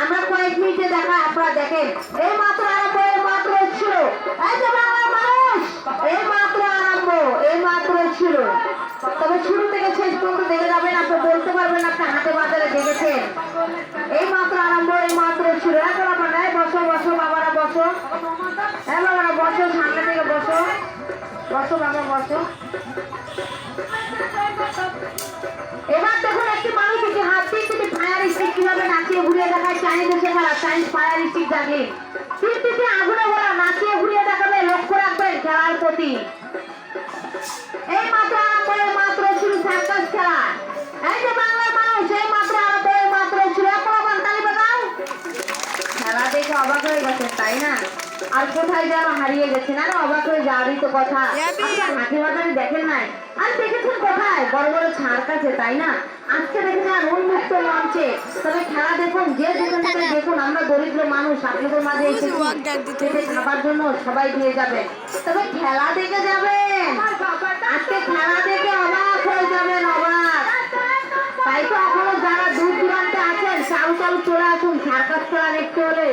আমরা কয়েক মিনিটে দেখা আপনারা দেখেন এই মাত্র আরম্ভ এই মাত্র ছিল এই যে বাংলার মানুষ এই মাত্র আরম্ভ এই মাত্র ছিল তবে শুরু থেকে শেষ পর্যন্ত দেখে যাবেন আপনি বলতে পারবেন আপনি হাতে বাজারে দেখেছেন এই মাত্র আরম্ভ এই মাত্র ছিল এখন আপনার নাই বসো বসো বাবারা বসো হ্যাঁ বাবারা বসো সামনে থেকে বসো বসো বাবা বসো এবার দেখুন একটি মানুষ একটি হাত দিয়ে একটি ফায়ার স্টিক কিভাবে নাচিয়ে ঘুরিয়ে দেখায় চাইনিজ এসে খেলা চাইনিজ ফায়ার স্টিক জাগিয়ে তীরটিতে আগুনে ভরা নাচিয়ে ঘুরিয়ে দেখাবে লক্ষ্য রাখবেন খেলার প্রতি এই মাত্র আরম্ভ এই মাত্র শুরু সার্কাস খেলা এই যে বাংলার মানুষ এই মাত্র আরম্ভ এই মাত্র শুরু এখন আবার তালি বাজাও খেলা দেখে অবাক হয়ে গেছেন তাই না আর কোথায় যেন হারিয়ে গেছেন আর অবাক হয়ে যাওয়ারই তো কথা আপনার হাতি বাজারে দেখেন নাই আর দেখেছেন কোথায় বড় বড় ছাড় কাছে তাই না আজকে দেখেছেন আর উন্মুক্ত মঞ্চে তবে খেলা দেখুন যে যেখান থেকে দেখুন আমরা দরিদ্র মানুষ আপনাদের মাঝে এসেছি খাবার জন্য সবাই দিয়ে যাবেন তবে খেলা দেখে যাবেন আজকে খেলা দেখে অবাক হয়ে যাবেন অবাক তাই তো এখনো যারা দূর দূরান্তে আছেন চাউ চাউ চলে আসুন সার্কাস খেলা দেখতে হলে